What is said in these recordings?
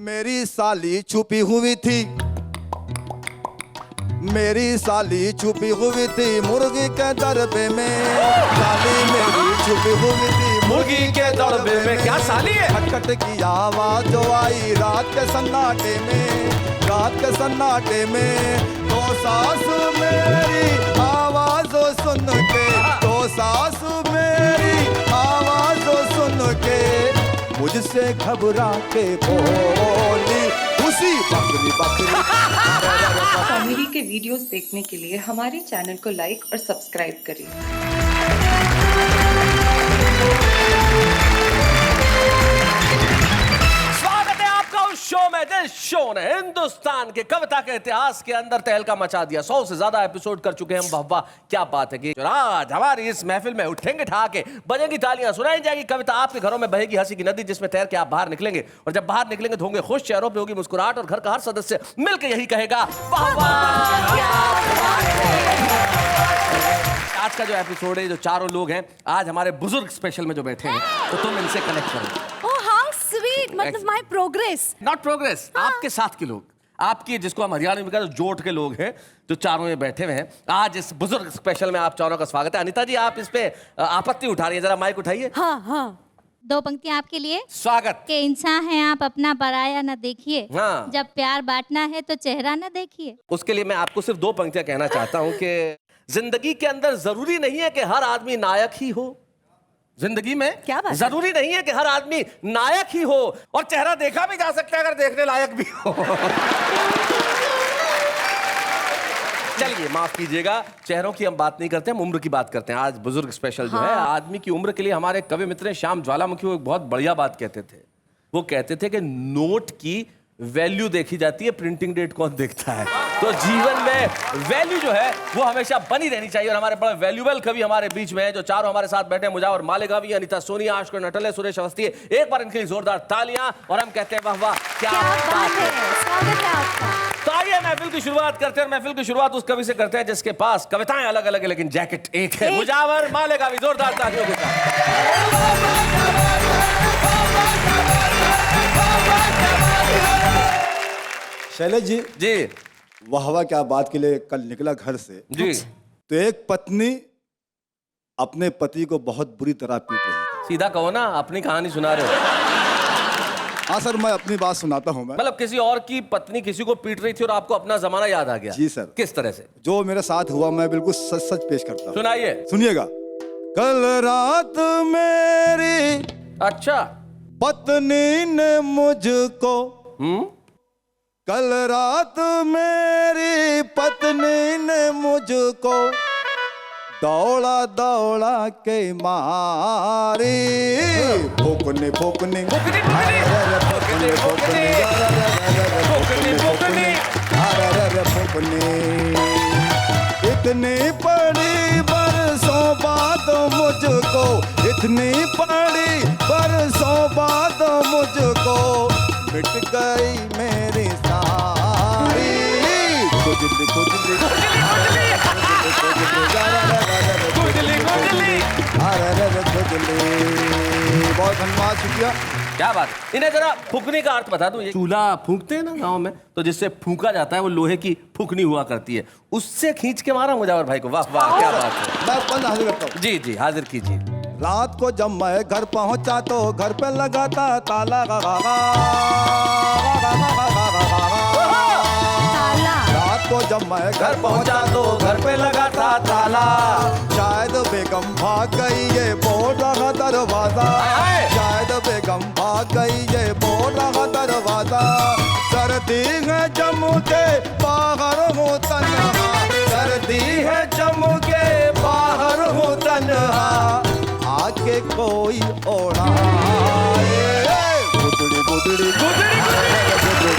मेरी साली छुपी हुई थी, मेरी साली छुपी हुई थी मुर्गी के दरबे में। साली मेरी छुपी हुई थी मुर्गी के दरबे में। क्या साली है? खटखट की आवाज जो आई रात के सन्नाटे में, रात के सन्नाटे में। तो सासू मेरी आवाज सुन के, तो सासू मेरी आवाज सुन के मुझसे घबरा के बोली उसी बकरी बकरी। कॉमेडी के वीडियोस देखने के लिए हमारे चैनल को लाइक और सब्सक्राइब करें। स्वागत है आपका उस शो में जिस शो ने हिंदुस्तान के कविता के इतिहास के अंदर तहलका मचा दिया। 100 से ज्यादा एपिसोड कर चुके हैं हम। वाह क्या बात है कि आज हमारी इस महफिल में उठेंगे ठाके, बजेंगी तालियां, सुनाई जाएगी कविता, आपके घरों में बहेगी हंसी की नदी जिसमें तैर के आप बाहर निकलेंगे। और जब बाहर निकलेंगे तो होंगे खुश, चेहरों पे होगी मुस्कुराहट और घर का हर सदस्य मिलकर यही कहेगा वाह वाह क्या बात है। आज का जो एपिसोड है, जो चारों लोग हैं आज हमारे बुजुर्ग स्पेशल में जो बैठे हैं, तो तुम इनसे कनेक्ट करो। ओह हाउ स्वीट, मतलब माय प्रोग्रेस। नॉट प्रोग्रेस, आपके साथ के लोग, आपकी जिसको हम हरियाणा में कहते हैं जोट के लोग हैं, जो चारों ये बैठे हुए हैं। आज इस बुजुर्ग स्पेशल में आप चारों का स्वागत है। अनीता जी, आप इस पे आपत्ति उठा रही है, जरा माइक उठाइए। हाँ 2 पंक्तियां आपके लिए। स्वागत। के इंसान हैं आप, अपना पराया न देखिए। हाँ। जब प्यार बांटना है तो चेहरा न देखिए। उसके लिए मैं आपको सिर्फ 2 पंक्तियां कहना चाहता हूं कि जिंदगी के अंदर जरूरी नहीं है कि हर आदमी नायक ही हो। जिंदगी में क्या बात है? जरूरी नहीं है कि हर आदमी नायक ही हो, और चेहरा देखा भी जा सकता है अगर देखने लायक भी हो। चलिए माफ कीजिएगा, चेहरों की हम बात नहीं करते, हम उम्र की बात करते हैं। आज बुजुर्ग स्पेशल जो है आदमी की उम्र के लिए हमारे कवि मित्र श्याम ज्वालामुखी वो एक बहुत बढ़िया बात कहते थे। वो कहते थे कि नोट की वैल्यू देखी जाती है, प्रिंटिंग डेट कौन देखता है। तो जीवन में वैल्यू जो है वो हमेशा बनी रहनी चाहिए। और हमारे बड़े वैल्यूबल कवि हमारे बीच में है, जो चारों हमारे साथ बैठे हैं। मुजावर मालेगावी, अनीता सोनी, आशुतोष नटले, सुरेश अवस्थी। एक बार इनके लिए जोरदार तालियां और हम कहते हैं वाह वाह क्या बात है। स्वागत है आपका। तो आइए महफिल की शुरुआत करते हैं। महफिल की शुरुआत उस कवि से करते हैं जिसके पास कविताएं अलग अलग है लेकिन जैकेट एक है। मुजावर मालेगावी, जोरदार तालियों के साथ। शैलेश जी, जी वाह वाह क्या बात के लिए कल निकला घर से, जी। तो एक पत्नी अपने पति को बहुत बुरी तरह पीट रही थी। सीधा कहो ना, अपनी कहानी सुना रहे हो। हाँ सर, मैं अपनी बात सुनाता हूँ। मैं मतलब किसी और की पत्नी किसी को पीट रही थी और आपको अपना जमाना याद आ गया। जी सर। किस तरह से? जो मेरे साथ हुआ मैं बिल्कुल सच सच पेश करता हूँ। सुनाइए। सुनिएगा। कल रात मेरी अच्छा। पत्नी ने मुझको, कल रात मेरी पत्नी ने मुझको दौड़ा दौड़ा के मारी। फूकने फूकने इतनी पड़ी बरसों बाद मुझको, इतनी पड़ी बरसों बाद मुझको मिट गई मेरी सारी खुजली खुजली बहुत धन्यवाद, शुक्रिया। क्या बात। इन्हें जरा फूकने का अर्थ बता दूं। ये चूल्हा फूकते हैं ना गांव में, तो जिससे फूका जाता है वो लोहे की फूकनी हुआ करती है, उससे खींच के मारा मुजावर भाई को। वाह वाह क्या बात है। मैं बंद हाजिर करता हूँ। जी जी हाजिर कीजिए। रात को जब मैं घर पहुंचा तो घर पे लगाता ताला। रात को जब मैं घर पहुंचा तो घर पे लगाता ताला। शायद बेगम भाग गई ये बोल रहा दरवाजा। शायद बेगम भाग गई ये बोल रहा दरवाजा। सर्दी है जम के बाहर हूँ तन्हा, सर्दी है जम के बाहर हूँ तन्हा, आके कोई ओढ़ाए। गुदड़ी गुदड़ी गुदड़ी गुदड़ी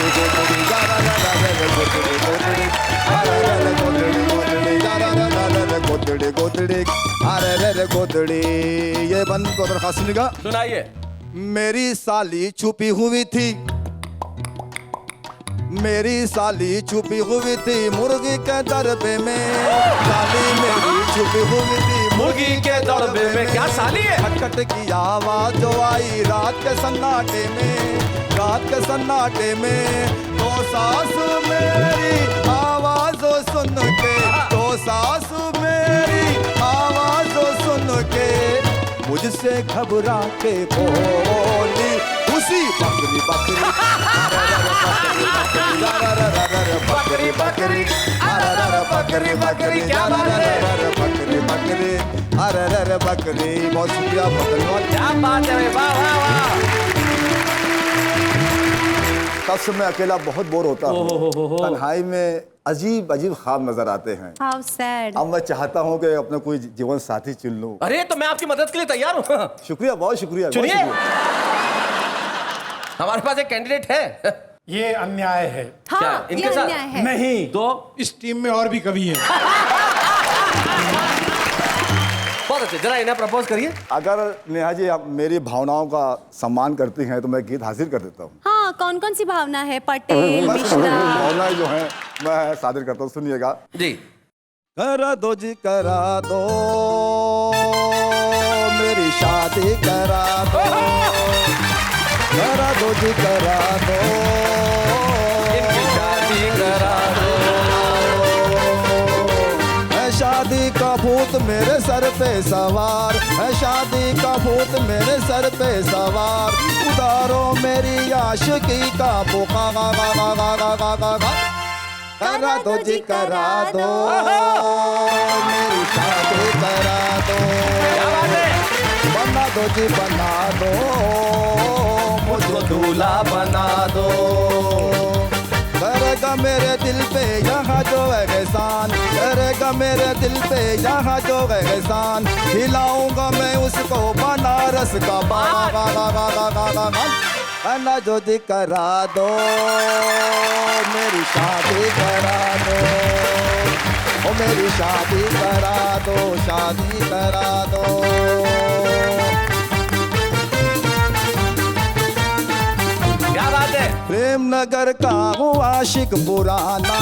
गुदड़ी अरे गुदड़ी। ये बंद को दरखास्त सुनिएगा। सुनाइए। मेरी साली छुपी हुई थी, मेरी साली छुपी हुई थी मुर्गी के दरबे में। साली मेरी छुपी हुई थी मुर्गी के दरबे में। क्या साली है? खटखट की आवाज जो आई रात के सन्नाटे में, रात के सन्नाटे में तो सासू मेरी आवाज सुन के, तो सासू मेरी आवाज सुन के मुझसे घबरा के बोली उसी बकरी बकरी बकरी बकरी बकरी बकरी क्या बात है, बकरी बकरी अरे बकरी। बहुत शुक्रिया, बहुत धन्यवाद। क्या बात है, वाह वाह वाह। तब से मैं अकेला बहुत बोर होता हूँ, तन्हाई में अजीब अजीब ख्वाब नजर आते हैं। How sad. अब मैं चाहता हूँ कि अपना कोई जीवन साथी चुन लूं। अरे तो मैं आपकी मदद के लिए तैयार हूँ। शुक्रिया, बहुत शुक्रिया, बहुत चुनिए। शुक्रिया। हमारे पास एक कैंडिडेट है। ये अन्याय है। हाँ, क्या? ये इनके साथ? अन्याय है। नहीं तो इस टीम में और भी कवि हैं। बहुत अच्छे, जरा इन्हें प्रपोज करिए। अगर नेहा जी आप मेरी भावनाओं का सम्मान करती हैं तो मैं गीत हासिल कर देता हूँ। हाँ, कौन कौन सी भावना है? पटेल, मिश्रा। भावनाएं जो हैं मैं सादर करता हूँ, सुनिएगा। जी। करा दो जी करा दो, मेरी शादी करा दो, करा दो जी करा दो, इनकी शादी करा दो। है शादी का भूत मेरे सर पे सवार, है शादी का भूत मेरे सर पे सवार, उतारो मेरी आशिकी का बुखा गा गा गा गा गा गा गा गा। करा दो जी करा दो, मेरी शादी करा दो, क्या बात है? बना दो जी बना दो, मुझको दूल्हा बना दो। करेगा मेरे दिल पे यहाँ जो एहसान, करेगा मेरे दिल पे यहाँ जो एहसान, खिलाऊंगा मैं उसको बनारस का बागा गा गा गा गा गा गा गा। बना जो जी करा दो, मेरी शादी करा दो, ओ मेरी शादी करा दो, शादी करा दो। क्या बात है? प्रेम नगर का हूँ आशिक पुराना,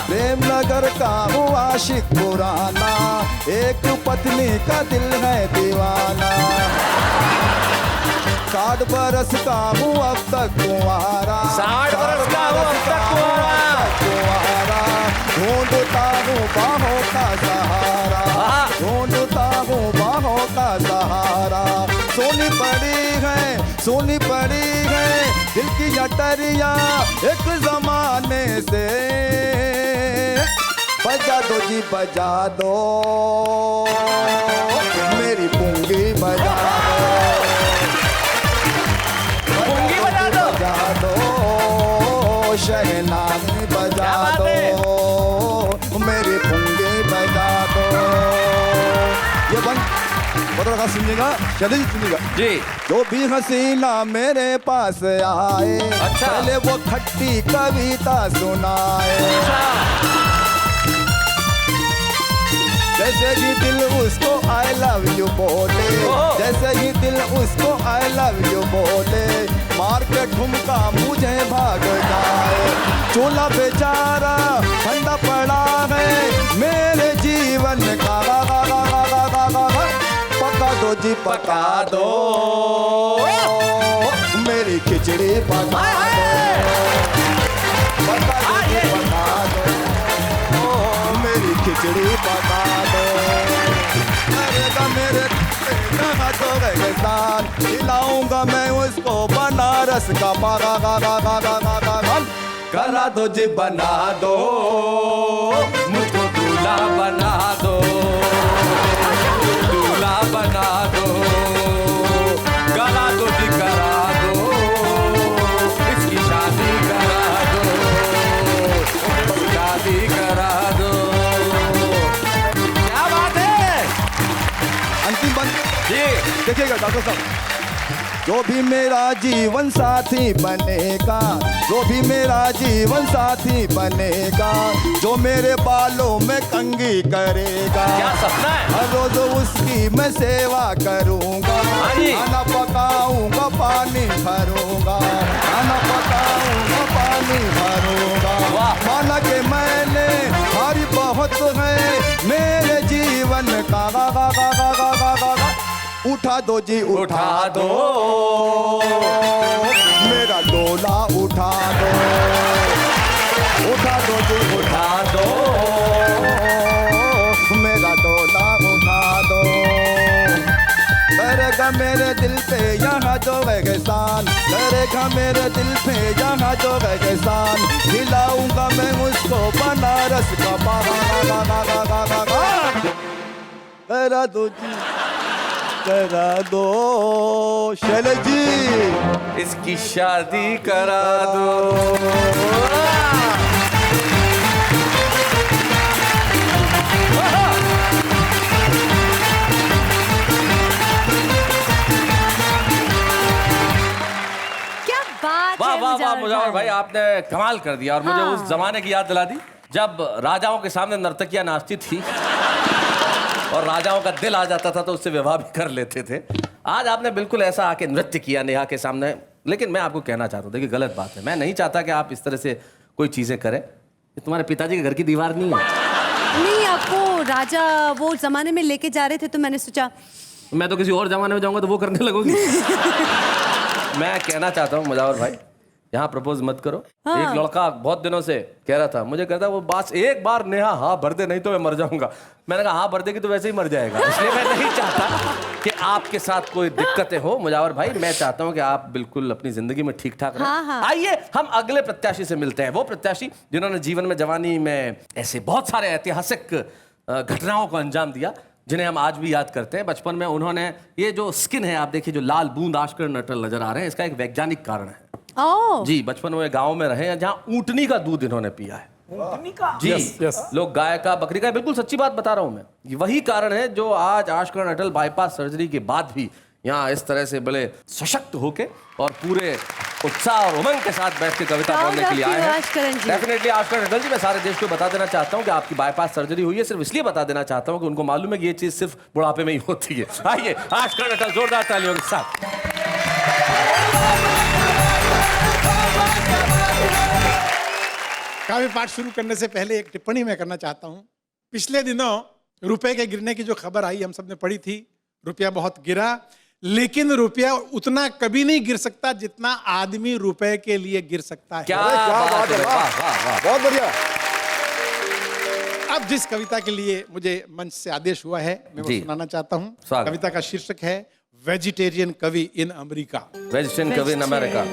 प्रेम नगर का हूँ आशिक पुराना, एक पत्नी का दिल है दीवाना, 60 बरस का हूँ अब तक कुंवारा, 60 बरस का हूँ अब तक कुंवारा, ढूंढता हूँ बाहों का सहारा, ढूंढता हूँ बाहों का सहारा। सोनी पड़ी है, सोनी पड़ी है दिल की अटरिया एक जमाने से, बजा दो जी बजा दो, मेरी पुंगी बजा दो, पुंगी बजा दो, बजा दो, शहनाई बजा दो, मेरी पुंगी बजा दो। ये बंद बता सुनिएगा, चलिए सुनिएगा जी। जो भी हसीना मेरे पास आए, अच्छा। पहले वो खट्टी कविता सुनाए, जैसे ही दिल उसको आई लव यू बोले, जैसे ही दिल उसको आई लव यू बोले, मार के ठुमका मुझे भाग जाए, चूल्हा बेचारा ठंडा पड़ा है मेरे जीवन का, पका दो जी पका दो, मेरी खिचड़ी पका दो, पका दो जी पका दो, मेरी खिचड़ी पका दो। करेगा मेरे हाथों के साथ, खिलाऊंगा मैं उसको बनारस का पागा गा गा गा गा गा गा गा। करा दो जी बना दो, मुझको दूल्हा बना दो, दूल्हा बना दो, गला दो जी करा दो, इसकी शादी करा दो, शादी करा दो। क्या बात है? अंतिम बंद जी। देखिएगा डॉक्टर साहब, जो भी मेरा जीवन साथी बनेगा, जो भी मेरा जीवन साथी बनेगा, जो मेरे बालों में कंघी करेगा, क्या सपना है? हर रोज उसकी मैं सेवा करूंगा, हाँ जी। खाना पकाऊंगा पानी भरूंगा, खाना पकाऊंगा पानी भरूंगा। वाह। माना कि मैंने हरी बहुत है मेरे जीवन का गा गा गा गा गा गा गा गा। उठा दो जी उठा दो मेरा डोला उठा दो जी उठा दो मेरा डोला उठा दो करेगा मेरे दिल पे यहाँ जो एहसान करेगा मेरे दिल पे यहाँ जो एहसान खिलाऊंगा मैं उसको बनारस का करा दो जी करा दो शैलेश जी इसकी शादी करा दो। क्या बात वाह है वाह वाह मुजावर मुजावर भाई, आपने कमाल कर दिया और मुझे उस जमाने की याद दिला दी जब राजाओं के सामने नर्तकियां नाचती थी और राजाओं का दिल आ जाता था तो उससे विवाह भी कर लेते थे। आज आपने बिल्कुल ऐसा आके नृत्य किया नेहा के सामने, लेकिन मैं आपको कहना चाहता हूँ, देखिए गलत बात है, मैं नहीं चाहता कि आप इस तरह से कोई चीजें करें। ये तुम्हारे पिताजी के घर की दीवार नहीं है। नहीं, आपको राजा वो जमाने में लेके जा रहे थे तो मैंने सोचा मैं तो किसी और जमाने में जाऊंगा तो वो करने लगोगी। मैं कहना चाहता हूँ मुजावर भाई, यहाँ प्रपोज मत करो। एक लड़का बहुत दिनों से कह रहा था, मुझे कहता वो बस एक बार नेहा हाँ भर दे नहीं तो मैं मर जाऊंगा। मैंने कहा हाँ भर देगी तो वैसे ही मर जाएगा, इसलिए मैं नहीं चाहता कि आपके साथ कोई दिक्कतें हो मुजावर भाई। मैं चाहता हूँ कि आप बिल्कुल अपनी जिंदगी में ठीक ठाक रहें। आइए हम अगले प्रत्याशी से मिलते हैं, वो प्रत्याशी जिन्होंने जीवन में जवानी में ऐसे बहुत सारे ऐतिहासिक घटनाओं को अंजाम दिया जिन्हें हम आज भी याद करते हैं। बचपन में उन्होंने ये जो स्किन है आप देखिए, जो लाल बूंद आश्कर नटल नजर आ रहे हैं, इसका एक वैज्ञानिक कारण है। जी, बचपन में गांव में रहे हैं जहां ऊंटनी का दूध इन्होंने पिया है। ऊंटनी का? जी लोग गाय का बकरी का, बिल्कुल सच्ची बात बता रहा हूं मैं। वही कारण है जो आज आश्कर नटल बाईपास सर्जरी के बाद भी यहाँ इस तरह से बड़े सशक्त होके और पूरे उत्साह और उमंग के साथ बैठ के कविता बोलने के लिए आए हैं। डेफिनेटली आश्कर नटल जी, मैं सारे देश को बता देना चाहता हूँ कि आपकी बाईपास सर्जरी हुई है, सिर्फ इसलिए बता देना चाहता हूँ कि उनको मालूम है कि ये चीज सिर्फ बुढ़ापे में ही होती है। आइए आश्कर नटल जोरदार तालियों के साथ। काव्य पाठ शुरू करने से पहले एक टिप्पणी मैं करना चाहता हूँ। पिछले दिनों रुपए के गिरने की जो खबर आई हम सबने पढ़ी थी, रुपया बहुत गिरा, लेकिन रुपया उतना कभी नहीं गिर सकता जितना आदमी रुपए के लिए गिर सकता है। क्या बात है, बहुत बढ़िया। अब जिस कविता के लिए मुझे मंच से आदेश हुआ है मैं वो सुनाना चाहता हूँ। कविता का शीर्षक है वेजिटेरियन कवि इन अमेरिका। वेजिटेरियन कवि इन अमेरिका।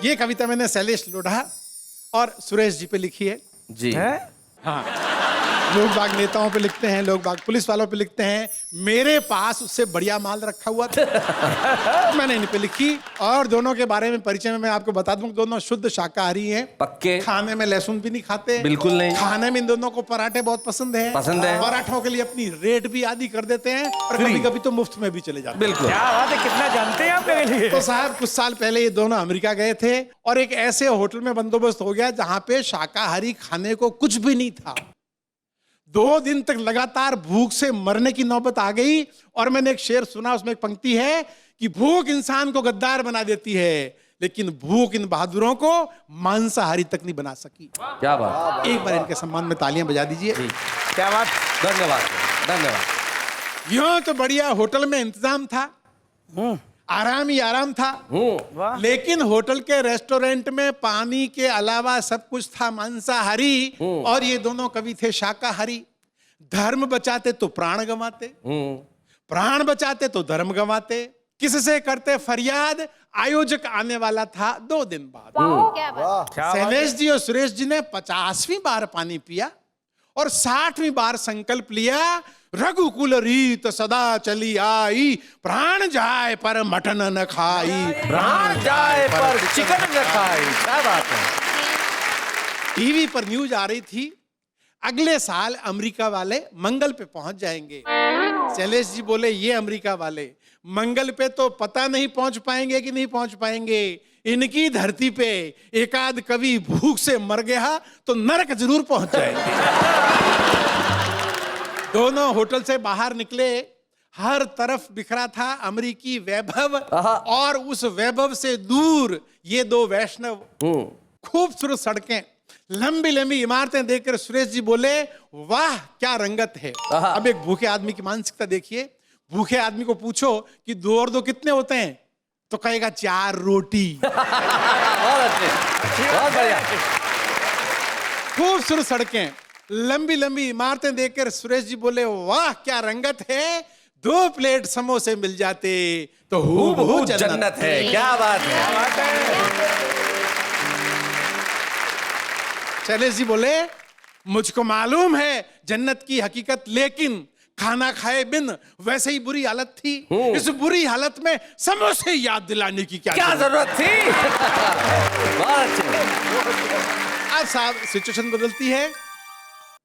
ये कविता मैंने शैलेश लोढ़ा और सुरेश जी पे लिखी है। जी हाँ, लोग बाग नेताओं पे लिखते हैं, लोग बाग पुलिस वालों पे लिखते हैं, मेरे पास उससे बढ़िया माल रखा हुआ था। मैंने इन पे लिखी और दोनों के बारे में परिचय में मैं आपको बता दूं, दोनों शुद्ध शाकाहारी हैं, पक्के, खाने में लहसुन भी नहीं खाते, बिल्कुल नहीं। खाने में इन दोनों को पराठे बहुत पसंद है। पराठों के लिए अपनी रेट भी आदि कर देते हैं और कभी कभी तो मुफ्त में भी चले जाते हैं। बिल्कुल, क्या बात है, कितना जानते हैं आप मेरे लिए। तो साहब कुछ साल पहले ये दोनों अमेरिका गए थे और एक ऐसे होटल में बंदोबस्त हो गया जहां पे शाकाहारी खाने को कुछ भी नहीं था। 2 दिन तक लगातार भूख से मरने की नौबत आ गई और मैंने एक शेर सुना, उसमें एक पंक्ति है कि भूख इंसान को गद्दार बना देती है लेकिन भूख इन बहादुरों को मांसाहारी तक नहीं बना सकी। क्या बात। एक बार इनके सम्मान में तालियां बजा दीजिए। क्या बात, धन्यवाद धन्यवाद। यूं तो बढ़िया होटल में इंतजाम था, आराम ही आराम था, लेकिन होटल के रेस्टोरेंट में पानी के अलावा सब कुछ था मांसाहारी और ये दोनों कवि थे शाकाहारी। धर्म बचाते तो प्राण गंवाते, प्राण बचाते तो धर्म गंवाते। किससे करते फरियाद, आयोजक आने वाला था 2 दिन बाद। शैलेश जी और सुरेश जी ने 50वीं बार पानी पिया और 60वीं बार संकल्प लिया, रघुकुल रीत सदा चली आई, प्राण जाए पर मटन न खाई, प्राण जाए पर चिकन न खाई। क्या बात है। टीवी पर न्यूज आ रही थी, अगले साल अमेरिका वाले मंगल पे पहुंच जाएंगे। शैलेश जी बोले ये अमेरिका वाले मंगल पे तो पता नहीं पहुंच पाएंगे कि नहीं पहुंच पाएंगे, इनकी धरती पे एकाध कवि भूख से मर गया तो नरक जरूर पहुंच जाएंगे। दोनों होटल से बाहर निकले, हर तरफ बिखरा था अमेरिकी वैभव और उस वैभव से दूर ये 2 वैष्णव। खूबसूरत सड़कें, लंबी लंबी इमारतें देखकर सुरेश जी बोले वाह क्या रंगत है। अब एक भूखे आदमी की मानसिकता देखिए, भूखे आदमी को पूछो कि 2 और 2 कितने होते हैं, तो कहेगा 4 रोटी। बहुत अच्छे, बहुत बढ़िया। खूबसूरत सड़कें, लंबी लंबी इमारतें देखकर सुरेश जी बोले, वाह क्या रंगत है, 2 प्लेट समोसे मिल जाते तो हूबहू जन्नत है। क्या बात है। शैलेश जी बोले, मुझको मालूम है जन्नत की हकीकत, लेकिन खाना खाए बिन वैसे ही बुरी हालत थी। इस बुरी हालत में समोसे याद दिलाने की क्या जरूरत थी। बहुत अच्छे। आज साहब सिचुएशन बदलती है।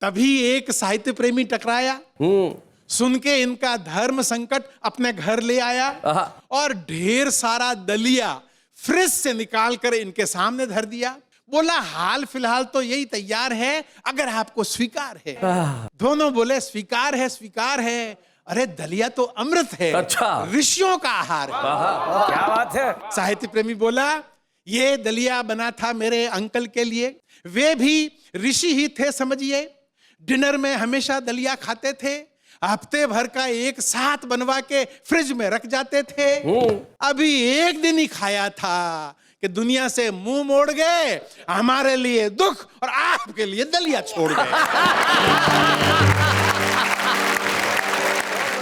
तभी एक साहित्य प्रेमी टकराया, सुन के इनका धर्म संकट अपने घर ले आया और ढेर सारा दलिया फ्रिज से निकाल कर इनके सामने धर दिया। बोला, हाल फिलहाल तो यही तैयार है, अगर आपको स्वीकार है। दोनों बोले, स्वीकार है, स्वीकार है। अरे दलिया तो अमृत है, अच्छा, ऋषियों का आहार है। क्या बात है। साहित्य प्रेमी बोला, ये दलिया बना था मेरे अंकल के लिए, वे भी ऋषि ही थे समझिए। डिनर में हमेशा दलिया खाते थे, हफ्ते भर का एक साथ बनवा के फ्रिज में रख जाते थे। अभी एक दिन ही खाया था कि दुनिया से मुंह मोड़ गए, हमारे लिए दुख और आपके लिए दलिया छोड़ गए।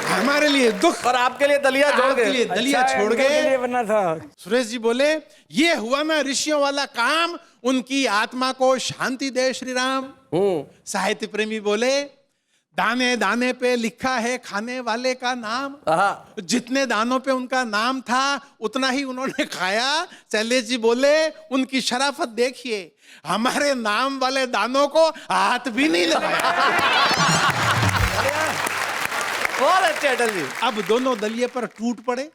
हमारे लिए दुख और आपके लिए दलिया जोड़ आपके गए। लिए दलिया अच्छा, छोड़ इनके गए। लिए बना था। सुरेश जी बोले, ये हुआ ना ऋषियों वाला काम, उनकी आत्मा को शांति दे श्री राम। साहित्य प्रेमी बोले, दाने दाने पे लिखा है खाने वाले का नाम, जितने दानों पे उनका नाम था उतना ही उन्होंने खाया। शैलेश जी बोले, उनकी शराफत देखिए, हमारे नाम वाले दानों को हाथ भी नहीं लगाया। बहुत अच्छे अटल जी। अब दोनों दलिये पर टूट पड़े,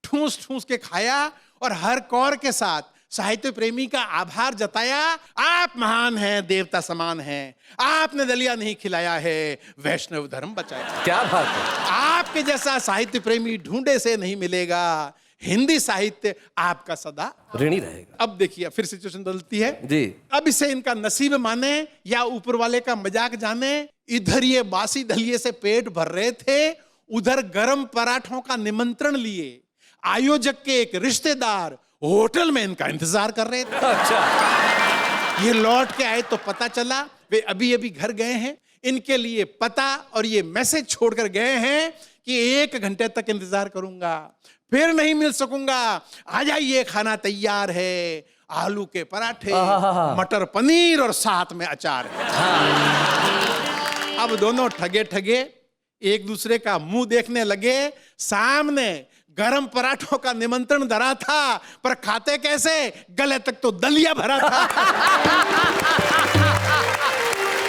ठूस ठूस के खाया और हर कौर के साथ साहित्य प्रेमी का आभार जताया। आप महान हैं, देवता समान हैं, आपने दलिया नहीं खिलाया है, वैष्णव धर्म बचाया। क्या बात है। आपके जैसा साहित्य प्रेमी ढूंढे से नहीं मिलेगा, हिंदी साहित्य आपका सदा ऋणी रहेगा। अब देखिए फिर सिचुएशन बदलती है जी। अब इसे इनका नसीब माने या ऊपर वाले का मजाक जाने, इधर ये बासी दलिये से पेट भर रहे थे, उधर गरम पराठों का निमंत्रण लिए आयोजक के एक रिश्तेदार होटल में इनका इंतजार कर रहे थे। अच्छा। ये लौट के आए तो पता चला वे अभी अभी घर गए हैं। इनके लिए पता और ये मैसेज छोड़कर गए हैं कि 1 घंटे तक इंतजार करूंगा, फिर नहीं मिल सकूंगा, आ जाइए खाना तैयार है, आलू के पराठे, मटर पनीर और साथ में अचार है। अब दोनों ठगे ठगे एक दूसरे का मुंह देखने लगे। सामने गरम पराठों का निमंत्रण धरा था, पर खाते कैसे, गले तक तो दलिया भरा था।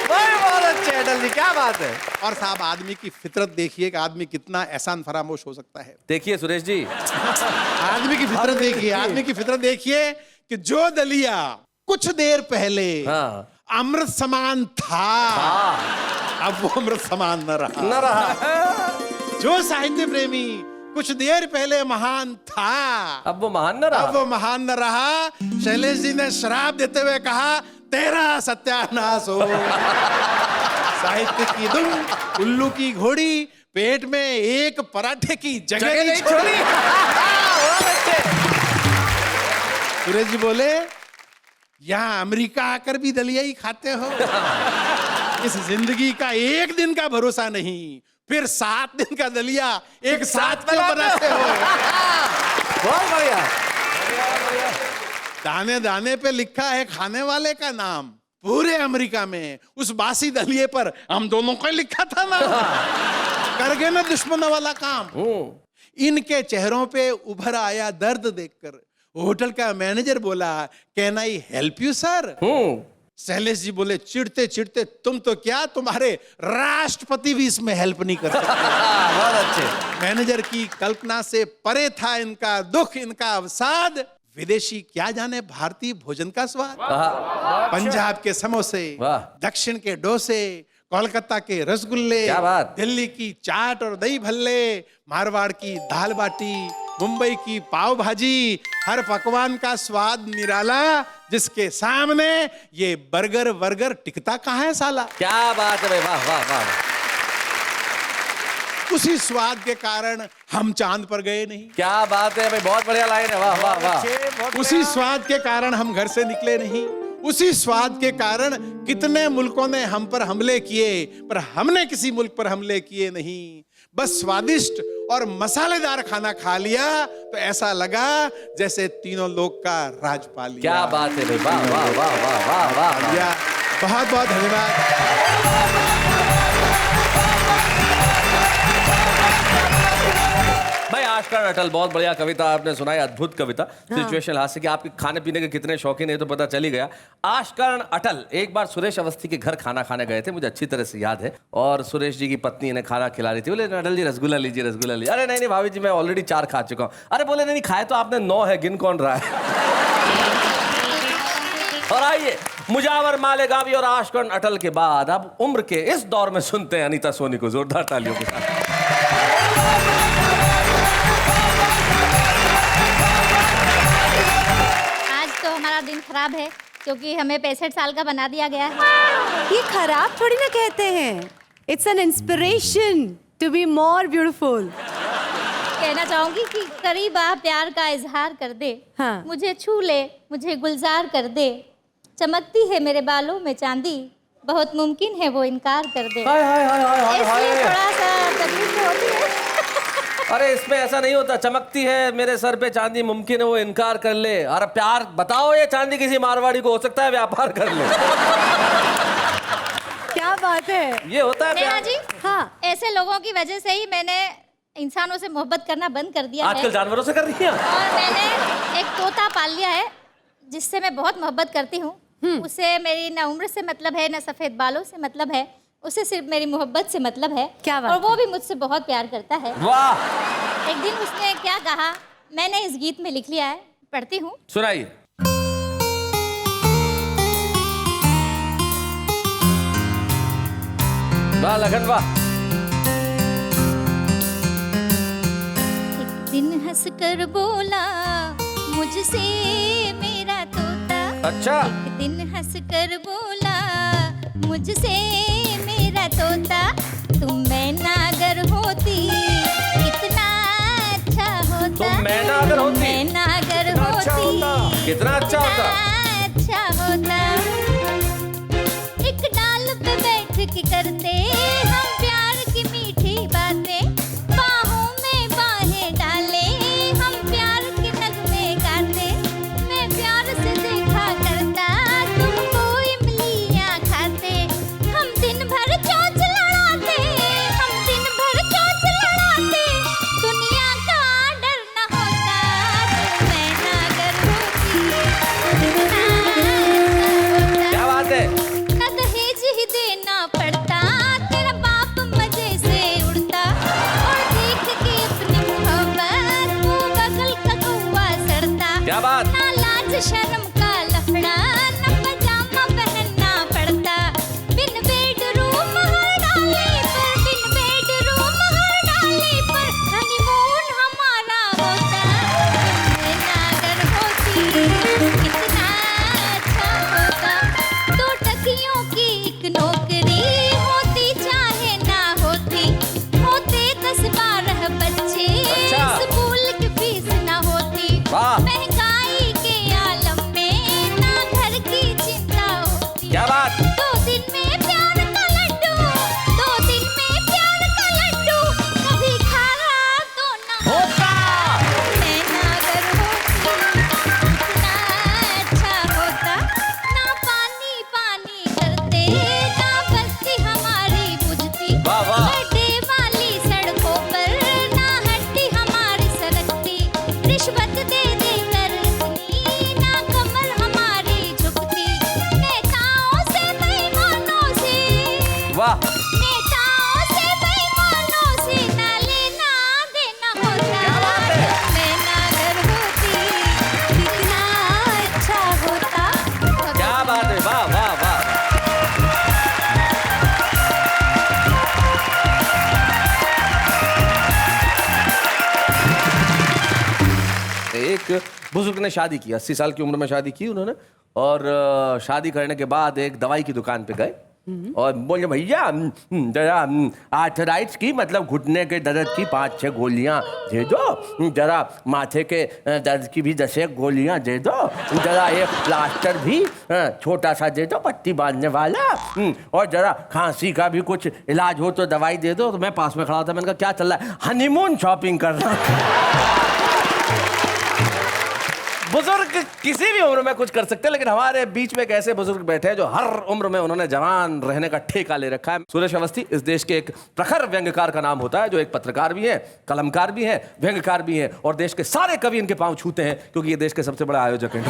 बहुत अच्छे अटल जी, क्या बात है। और साहब आदमी की फितरत देखिए कि आदमी कितना एहसान फरामोश हो सकता है। देखिए सुरेश जी, आदमी की फितरत देखिए, आदमी की फितरत देखिए कि जो दलिया कुछ देर पहले अमृत समान था, अब वो अमृत समान न रहा। जो साहित्य प्रेमी कुछ देर पहले महान था, अब वो महान न रहा। अब वो महान न रहा। शैलेश जी ने श्राप देते हुए कहा, तेरा सत्यानाश हो। साहित्य की दुम, उल्लू की घोड़ी, पेट में एक पराठे की जगह नहीं छोड़ी। सुरेश जी बोले, यहां अमेरिका आकर भी दलिया ही खाते हो। इस जिंदगी का 1 दिन का भरोसा नहीं, फिर 7 दिन का दलिया एक साथ क्यों बनाते हो। बहुत बढ़िया। दाने दाने पे लिखा है खाने वाले का नाम, पूरे अमेरिका में उस बासी दलिये पर हम दोनों को लिखा था ना। कर गए ना दुश्मनों वाला काम। इनके चेहरों पे उभर आया दर्द देखकर होटल का मैनेजर बोला, can I help you sir. Shailesh ji बोले, चिढ़ते चिढ़ते, तुम तो क्या, तुम्हारे राष्ट्रपति भी इसमें हेल्प नहीं कर सकते। बहुत अच्छे। मैनेजर की कल्पना से परे था इनका दुख, इनका अवसाद। विदेशी क्या जाने भारतीय भोजन का स्वाद। पंजाब के समोसे, दक्षिण के डोसे, कोलकाता के रसगुल्ले, क्या बात। दिल्ली की चाट और दही भल्ले, मारवाड़ की दाल बाटी, मुंबई की पाव भाजी, हर पकवान का स्वाद निराला, जिसके सामने ये बर्गर वर्गर टिकता कहाँ है साला। क्या बात है भाई, वाह वाह वाह। उसी स्वाद के कारण हम चांद पर गए नहीं। क्या बात है भाई, बहुत बढ़िया लाइन है, वाह वाह वाह। उसी स्वाद के कारण हम घर से निकले नहीं। उसी स्वाद के कारण कितने मुल्कों ने हम पर हमले किए, पर हमने किसी मुल्क पर हमले किए नहीं। बस स्वादिष्ट और मसालेदार खाना खा लिया तो ऐसा लगा जैसे तीनों लोग का राज पा लिया। क्या बात है भाई, वाह वाह वाह वाह वाह वाह। या बहुत बहुत धन्यवाद। भाई आशकर्ण अटल, बहुत बढ़िया कविता आपने सुनाई, अद्भुत कविता। सिचुएशन हास्य कि आपके खाने पीने के कितने शौकीन है तो पता चल ही गया। आशकर्ण अटल एक बार सुरेश अवस्थी के घर खाना खाने गए थे, मुझे अच्छी तरह से याद है। और सुरेश जी की पत्नी इन्हें खाना खिला रही थी। बोले अटल जी रसगुल्ला लीजिए, रसगुल्ला लीजिए। अरे नहीं नहीं भाभी जी, मैं ऑलरेडी 4 खा चुका हूँ। अरे बोले नहीं खाए तो आपने 9 है, गिन कौन रहा है। और आइए मुजावर मालेगावी और आशकर्ण अटल के बाद अब उम्र के इस दौर में सुनते हैं अनीता सोनी को जोरदार तालियों के साथ। हमारा दिन खराब है क्योंकि हमें 65 साल का बना दिया गया है। ये खराब थोड़ी ना कहते हैं, it's an inspiration to be more beautiful. कहना चाहूंगी कि करीब आ प्यार का इजहार कर दे, हाँ। मुझे छू ले, मुझे गुलजार कर दे, चमकती है मेरे बालों में चांदी, बहुत मुमकिन है वो इनकार कर दे। हाय हाय हाय हाय हाय इसलिए हाय। थोड़ा सा तकलीफ तो होती है। अरे इसमें ऐसा नहीं होता, चमकती है मेरे सर पे चांदी, मुमकिन है वो इनकार कर ले। अरे प्यार बताओ, ये चांदी किसी मारवाड़ी को हो सकता है व्यापार कर ले। क्या बात है, ये होता है नेहा प्यार। जी, हाँ। ऐसे लोगों की वजह से ही मैंने इंसानों से मोहब्बत करना बंद कर दिया आजकल है। जानवरों से कर रही है। और मैंने एक तोता पाल लिया है जिससे मैं बहुत मोहब्बत करती हूँ। उसे मेरी ना उम्र से मतलब है, ना सफेद बालों से मतलब है, उसे सिर्फ मेरी मोहब्बत से मतलब है। क्या बात और वो भी मुझसे बहुत प्यार करता है। वाह, एक दिन उसने क्या कहा मैंने इस गीत में लिख लिया है, पढ़ती हूँ। सुनाइए। वाह लगन वाह। एक दिन हंस कर बोला मुझसे मेरा तोता, अच्छा। एक दिन हंस कर बोला मुझसे मेरा तोता, तुम मैना अगर होती कितना अच्छा होता। तुम मैना अगर होती? मैना अगर होती कितना अच्छा होता। अच्छा होता। एक डाल पे बैठ के करते हम प्यार की मीठी बातें, बाहों में बाहें डाले हम प्यार के नगमे गाते। मैं प्यार से देखा करता तुमको इमलियां खाते, हम दिन भर चोंच लड़ाते, हम दिन भर चोंच लड़ाते, दुनिया का डर न होता। तुम मैना अगर होती कितना अच्छा क्या बात है। न दहेज ही देना पड़ता, तेरा बाप मजे से उड़ता, और देख के अपनी मोहब्बत वो बगल का कौवा सड़ता। क्या बात। ना लाज शर्म का लफड़ा, न पजामा पहनना पड़ता, बिन बेडरूम हर डाले पर, बिन बेडरूम हर डाले पर हनीमून हमारा होता। मैना अगर होती कितना अच्छा होता। 2 टकियों की एक नौकरी होती चाहे ना होती, होते 10-12 बच्चे, अच्छा। स्कूल की फीस ना होती, वाह। महंगाई के आलम में ना घर की चिंता होती। क्या बात। 2 दिन में प्यार का लड्डू, 2 दिन में प्यार का लड्डू, कभी खारा तो ना होता। मैना अगर होती कितना अच्छा होता। ना पानी पानी करते, ना बत्ती हमारी बुझती, वाह, वाह। गड्ढे वाली सड़कों पर ना हड्डी हमारी सरकती, रिश्वत दे दे कर इतनी ना कमर हमारी झुकती। नेताओं से बेईमानों से, वाह। नेताओं से बेईमानों से ना लेना देना होता। क्या बात है। मैना अगर होती कितना अच्छा होता। क्या बात है, वाह वाह वाह। एक बुजुर्ग ने शादी की, 80 साल की उम्र में शादी की उन्होंने। और शादी करने के बाद एक दवाई की दुकान पे गए और बोले भैया जरा आर्थराइट्स की मतलब घुटने के दर्द की 5-6 गोलियां दे दो, जरा माथे के दर्द की भी 10 गोलियां दे दो, जरा एक प्लास्टर भी छोटा सा दे दो पट्टी बांधने वाला, और जरा खांसी का भी कुछ इलाज हो तो दवाई दे दो। तो मैं पास में खड़ा था, मैंने कहा क्या चल रहा है? हनीमून शॉपिंग कर रहा हूं। बुजुर्ग किसी भी उम्र में कुछ कर सकते हैं, लेकिन हमारे बीच में एक ऐसे बुजुर्ग बैठे हैं जो हर उम्र में उन्होंने जवान रहने का ठेका ले रखा है। सुरेश अवस्थी इस देश के एक प्रखर व्यंग्यकार का नाम होता है, जो एक पत्रकार भी है, कलमकार भी है, व्यंग्यकार भी है, और देश के सारे कवि इनके पांव छूते हैं क्योंकि ये देश के सबसे बड़े आयोजक हैं।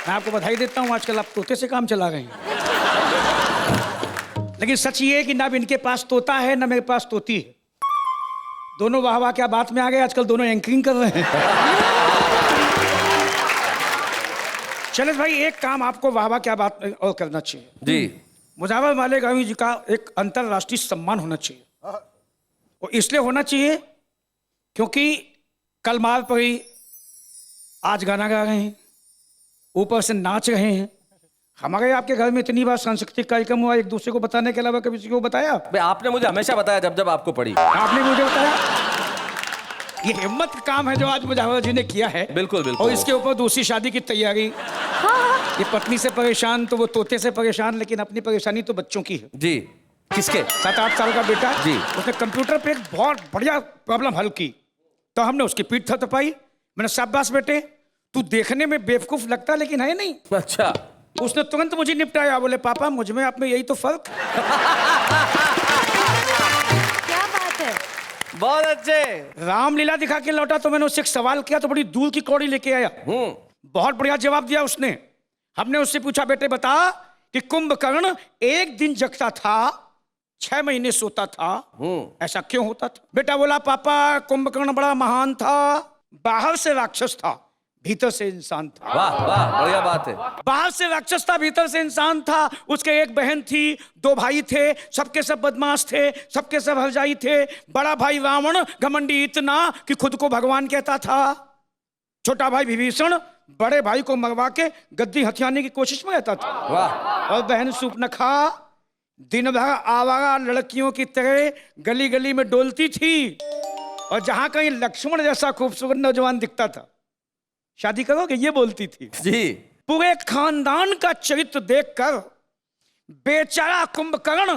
मैं आपको बधाई देता हूँ, आजकल आप तोते से काम चला रहे हैं। लेकिन सच ये है कि ना इनके पास तोता है ना मेरे पास तोती है। दोनों वाह वाह क्या बात में आ गए, आजकल दोनों एंकरिंग कर रहे हैं। शैलेश भाई, एक काम आपको वाह वाह क्या बात और करना चाहिए जी। मुजावर मालेगांवी जी का एक अंतरराष्ट्रीय सम्मान होना चाहिए, और इसलिए होना चाहिए क्योंकि कल मार पड़ी, आज गाना गा रहे हैं, ऊपर से नाच रहे हैं। हमारे आपके घर में इतनी बार सांस्कृतिक कार्यक्रम हुआ, एक दूसरे को बताने के अलावा कभी किसी को बताया? आपने मुझे हमेशा बताया जब जब आपको पड़ी। आपने मुझे बताया। ये हिम्मत का काम है जो आज मुजावर जी ने किया है। बिल्कुल बिल्कुल। और इसके ऊपर दूसरी शादी की तैयारी। ये पत्नी से परेशान तो वो तोते से परेशान, लेकिन अपनी परेशानी तो बच्चों की है। जी। किसके? 7-8 साल का बेटा जी। उसने कंप्यूटर पे एक बहुत बढ़िया प्रॉब्लम हल की, तो हमने उसकी पीठ थपथपाई। मैंने शाबाश बेटे, तू देखने में बेवकूफ लगता लेकिन है नहीं। अच्छा। उसने तुरंत मुझे निपटाया, बोले पापा मुझ में आप में यही तो फर्क। क्या बात है। बहुत अच्छे। रामलीला दिखा के लौटा तो मैंने उससे एक सवाल किया तो बड़ी दूर की कौड़ी लेके आया। बहुत बढ़िया जवाब दिया उसने। हमने उससे पूछा बेटे बता कि कुंभकर्ण एक दिन जगता था, 6 महीने सोता था, ऐसा क्यों होता था? बेटा बोला पापा कुंभकर्ण बड़ा महान था, बाहर से राक्षस था, भीतर से इंसान था। वाह वाह, बढ़िया बात है। बाहर से राक्षस था, भीतर से इंसान था। उसके एक बहन थी, 2 भाई थे, सबके सब बदमाश थे, सबके सब हरजाई थे। बड़ा भाई रावण घमंडी इतना कि खुद को भगवान कहता था। छोटा भाई विभीषण बड़े भाई को मरवा के गद्दी हथियाने की कोशिश में रहता था। वाह। और बहन सूर्पनखा दिन भर आवारा लड़कियों की तरह गली गली में डोलती थी, और जहां कहीं लक्ष्मण जैसा खूबसूरत नौजवान दिखता था, शादी करोगे ये बोलती थी। जी। पूरे खानदान का चरित्र देखकर बेचारा कुंभकर्ण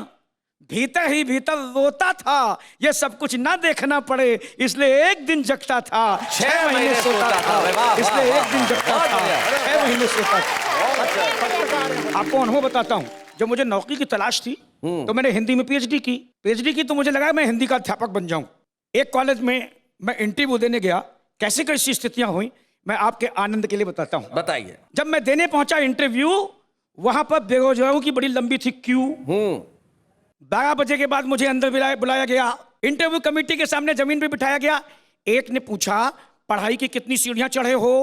भीतर ही भीतर रोता था। ये सब कुछ ना देखना पड़े इसलिए एक दिन जगता था, 6 महीने सोता था। इसलिए एक दिन जगता था, 6 महीने सोता था। आपको अनुभव बताता हूँ, जब मुझे नौकरी की तलाश थी तो मैंने हिंदी में पीएचडी की तो मुझे लगा मैं हिंदी का अध्यापक बन जाऊं। एक कॉलेज में मैं इंटरव्यू देने गया, कैसी कैसी स्थितियां हुई मैं आपके आनंद के लिए बताता हूं। बताइए। जब मैं देने पहुंचा इंटरव्यू, वहां पर बेरोजगारों की बड़ी लंबी थी क्यू। 12 बजे के बाद मुझे अंदर बुलाया गया। इंटरव्यू कमेटी के सामने जमीन पे बिठाया गया। एक ने पूछा पढ़ाई की कितनी सीढ़ियां चढ़े हो,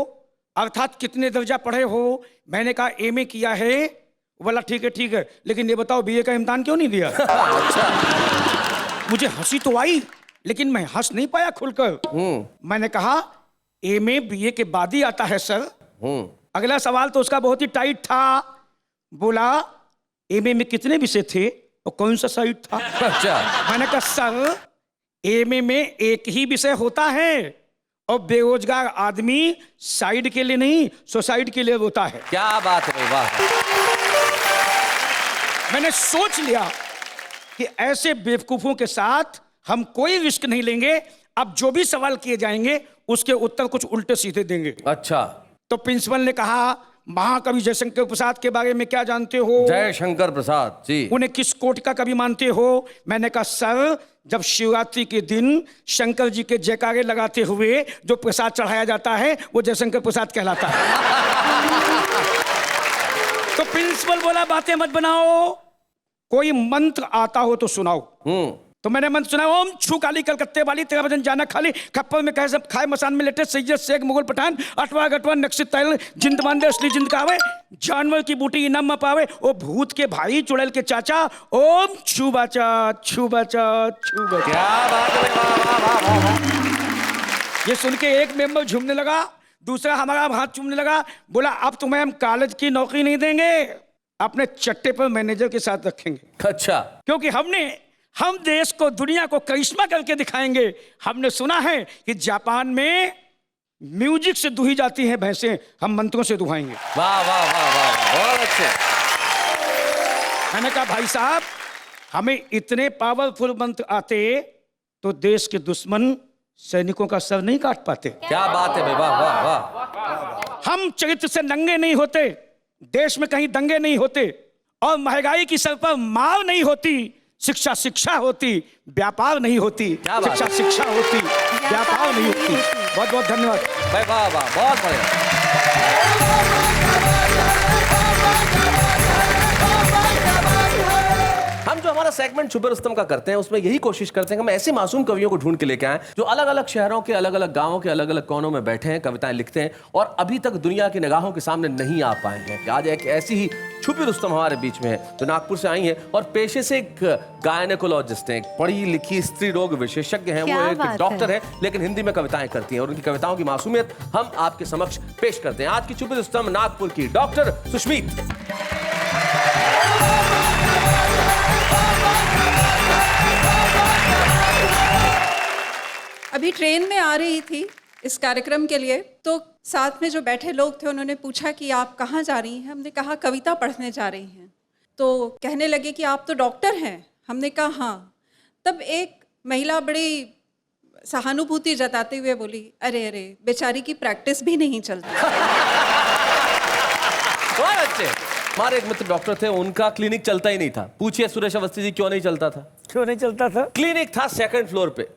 अर्थात कितने दर्जा पढ़े हो। मैंने कहा एमए किया है। बोला ठीक है, लेकिन ये बताओ बीए का इम्तिहान क्यों नहीं दिया? मुझे हंसी तो आई लेकिन मैं हंस नहीं पाया खुलकर। मैंने कहा एमए बीए के बाद ही आता है सर। अगला सवाल तो उसका बहुत ही टाइट था। बोला एमए में कितने विषय थे और कौन सा साइड था? अच्छा। मैंने कहा सर एमए में एक ही विषय होता है और बेरोजगार आदमी साइड के लिए नहीं सोसाइटी के लिए होता है। क्या बात है, वाह। मैंने सोच लिया कि ऐसे बेवकूफों के साथ हम कोई रिस्क नहीं लेंगे। अब जो भी सवाल किए जाएंगे उसके उत्तर कुछ उल्टे सीधे देंगे। अच्छा। तो प्रिंसिपल ने कहा महाकवि जयशंकर प्रसाद के बारे में क्या जानते हो? जयशंकर प्रसाद जी। उन्हें किस कोट का कवि मानते हो? मैंने कहा सर जब शिवरात्रि के दिन शंकर जी के जयकारे लगाते हुए जो प्रसाद चढ़ाया जाता है वो जयशंकर प्रसाद कहलाता है। तो प्रिंसिपल बोला बातें मत बनाओ, कोई मंत्र आता हो तो सुनाओ। तो मैंने मंत्र सुना, ओम छू काली कलकत्ते वाली तेरा वजन जाना खाली, खप्पर में कहे सब खाए मसान में लेटे, सैयद शेख मुगल पठान, अठवा गठवा नक्सित तैल, जिंद मानदे असली जिंद कावे, जानवर की बूटी इनाम पावे, ओ भूत के भाई चुड़ैल के चाचा, ओम छू बाचा छू बाचा छू बाचा। क्या बात है, वाह वाह वाह वाह। ये सुन के एक मेंबर झूमने लगा, दूसरा हमारा हाथ चूमने लगा, बोला अब तुम्हें हम कॉलेज की नौकरी नहीं देंगे, अपने चट्टे पर मैनेजर के साथ रखेंगे। अच्छा, क्योंकि हम देश को, दुनिया को करिश्मा करके दिखाएंगे। हमने सुना है कि जापान में म्यूजिक से दुही जाती हैं भैंसें, हम मंत्रों से दुहाएंगे। वाह वाह वाह वाह, बहुत अच्छे। मैंने कहा भाई साहब, हमें इतने पावरफुल मंत्र आते तो देश के दुश्मन सैनिकों का सर नहीं काट पाते। क्या बात है भाई, वाह वाह वाह। हम चरित्र से नंगे नहीं होते, देश में कहीं दंगे नहीं होते, और महंगाई की सर पर मार नहीं होती, शिक्षा शिक्षा होती, व्यापार नहीं होती। क्या बात शिक्षा शिक्षा होती, व्यापार नहीं होती। बहुत बहुत धन्यवाद भाई, वाह वाह, बहुत बढ़िया। हम जो हमारा सेगमेंट छुपे रुस्तम का करते हैं उसमें यही कोशिश करते हैं कि हम ऐसे मासूम कवियों को ढूंढ के लेके आए जो अलग अलग शहरों के, अलग अलग गांवों के अलग अलग कोनों में बैठे हैं, कविताएं लिखते हैं और अभी तक दुनिया की निगाहों के सामने नहीं आ पाए हैं। आज एक ऐसी ही छुपी रुस्तम हमारे बीच में है जो नागपुर से आई है और पेशे से एक गायनेकोलॉजिस्ट हैं, एक पढ़ी लिखी स्त्री रोग विशेषज्ञ हैं। वो एक डॉक्टर है लेकिन हिंदी में कविताएं करती हैं और उनकी कविताओं की मासूमियत हम आपके समक्ष पेश करते हैं। आज की छुपी रुस्तम नागपुर की डॉक्टर सुष्मीत। अभी ट्रेन में आ रही थी इस कार्यक्रम के लिए, तो साथ में जो बैठे लोग थे उन्होंने पूछा कि आप कहाँ जा रही हैं। हमने कहा कविता पढ़ने जा रही हैं। तो कहने लगे कि आप तो डॉक्टर हैं। हमने कहा हाँ। तब एक महिला बड़ी सहानुभूति जताते हुए बोली, अरे अरे बेचारी की प्रैक्टिस भी नहीं चलती। बहुत अच्छे। हमारे एक मित्र डॉक्टर थे, उनका क्लिनिक चलता ही नहीं था। पूछिए सुरेश अवस्थी जी क्यों नहीं चलता था? क्यों नहीं चलता था? क्लिनिक था 2nd फ्लोर पे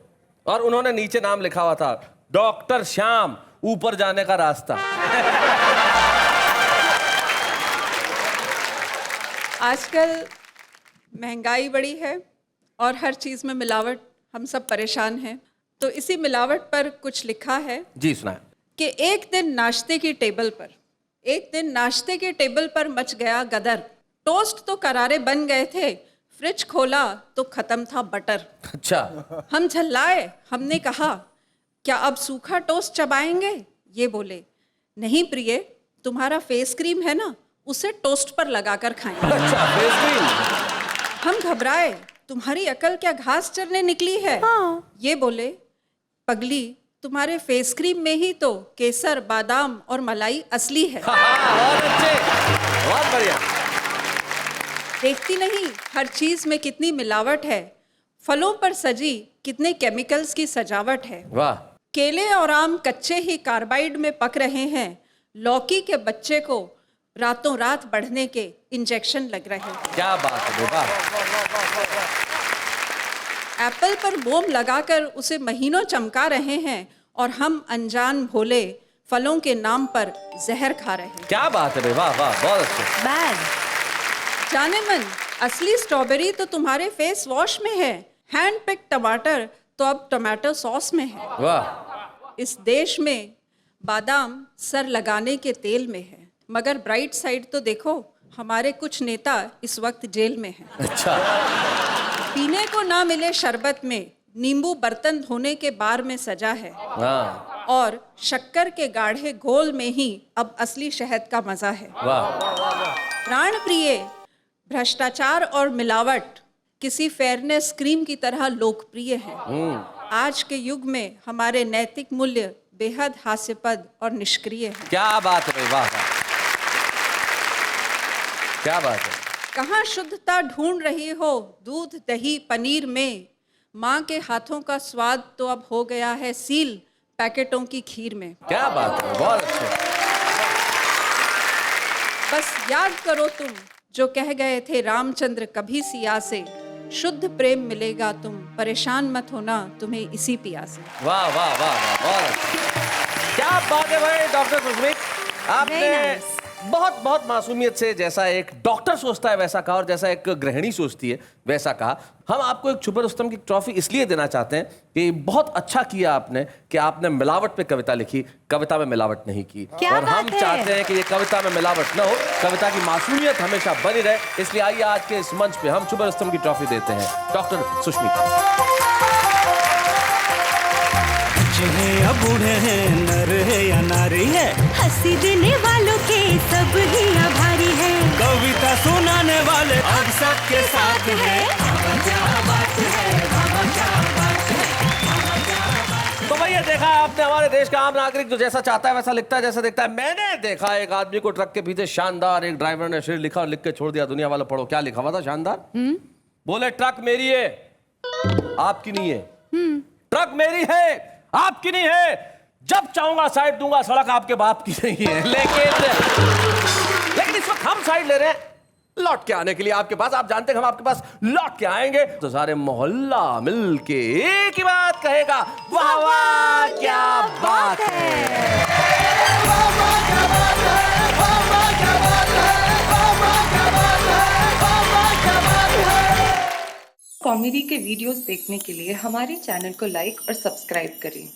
और उन्होंने नीचे नाम लिखा हुआ था डॉक्टर श्याम, ऊपर जाने का रास्ता। आजकल महंगाई बढ़ी है और हर चीज में मिलावट, हम सब परेशान हैं। तो इसी मिलावट पर कुछ लिखा है जी, सुनाए। कि एक दिन नाश्ते के टेबल पर मच गया गदर। टोस्ट तो करारे बन गए थे, फ्रिज खोला तो खत्म था बटर। अच्छा। हम झल्लाए, हमने कहा क्या अब सूखा टोस्ट चबाएंगे? ये बोले नहीं प्रिय, तुम्हारा फेस क्रीम है ना, उसे टोस्ट पर लगाकर खाएंगे। अच्छा, फेस क्रीम। हम घबराए, तुम्हारी अकल क्या घास चरने निकली है? हाँ। ये बोले पगली, तुम्हारे फेस क्रीम में ही तो केसर, बादाम और मलाई असली है। बहुत अच्छे, बहुत बढ़िया। देखती नहीं हर चीज में कितनी मिलावट है, फलों पर सजी कितने केमिकल्स की सजावट है। वाह। केले और आम कच्चे ही कार्बाइड में पक रहे हैं, लौकी के बच्चे को रातों रात बढ़ने के इंजेक्शन लग रहे हैं। क्या बात है, वाह। एप्पल पर मोम लगाकर उसे महीनों चमका रहे हैं और हम अनजान भोले फलों के नाम पर जहर खा रहे हैं। क्या बात है, वाह वाह, बहुत अच्छे। बैड। जाने मन, असली स्ट्रॉबेरी तो तुम्हारे फेस वॉश में है, हैंड पिक टमाटर तो अब टमाटो सॉस में है। वाह। इस देश में बादाम सर लगाने के तेल में है, मगर ब्राइट साइड तो देखो, हमारे कुछ नेता इस वक्त जेल में हैं। अच्छा। पीने को ना मिले शरबत में, नींबू बर्तन धोने के बार में सजा है। हाँ। और शक्कर के गाढ़े घोल में ही अब असली शहद का मजा है। वाह। प्राण प्रिय, भ्रष्टाचार और मिलावट किसी फेयरनेस क्रीम की तरह लोकप्रिय है। आज के युग में हमारे नैतिक मूल्य बेहद हास्यपद और निष्क्रिय हैं। क्या बात है भाई, वाह वाह, क्या बात है। कहाँ शुद्धता ढूंढ रही हो दूध दही पनीर में, माँ के हाथों का स्वाद तो अब हो गया है सील पैकेटों की खीर में। क्या बात है, बहुत अच्छे। बस याद करो तुम जो कह गए थे रामचंद्र कभी सिया से, शुद्ध प्रेम मिलेगा तुम परेशान मत होना तुम्हें इसी पिया से। वाह वाह वाह वाह, बहुत अच्छे। क्या बात है भाई डॉक्टर सुष्मित, आपने बहुत बहुत मासूमियत से जैसा एक डॉक्टर सोचता है वैसा कहा और जैसा एक गृहिणी सोचती है वैसा कहा। हम आपको एक छुपे रुस्तम की ट्रॉफी इसलिए देना चाहते हैं कि बहुत अच्छा किया आपने कि आपने मिलावट पे कविता लिखी, कविता में मिलावट नहीं की। और हम चाहते हैं कि ये कविता में मिलावट न हो, कविता की मासूमियत हमेशा बनी रहे। इसलिए आइए आज के इस मंच पे हम छुपे रुस्तम की ट्रॉफी देते हैं डॉक्टर सुष्मित। या बूढ़े हैं, नर है या नारी है, हंसी देने वालों के सब ही आभारी है। कविता सुनाने वाले अब सबके साथ है। तो भैया देखा आपने, हमारे देश का आम नागरिक जो जैसा चाहता है वैसा लिखता है, जैसा देखता है। मैंने देखा एक आदमी को ट्रक के पीछे शानदार, एक ड्राइवर ने शेर लिखा और लिख के छोड़ दिया। दुनिया वालों पढ़ो क्या लिखा हुआ था शानदार। बोले ट्रक मेरी है, आपकी नहीं है। ट्रक मेरी है, आपकी नहीं है। जब चाहूंगा साइड दूंगा, सड़क आपके बाप की नहीं है। लेकिन इस वक्त हम साइड ले रहे हैं लौट के आने के लिए आपके पास। आप जानते हैं हम आपके पास लौट के आएंगे तो सारे मोहल्ला मिलके एक ही बात कहेगा, वाह वाह क्या बात है। कॉमेडी के वीडियोस देखने के लिए हमारे चैनल को लाइक और सब्सक्राइब करें।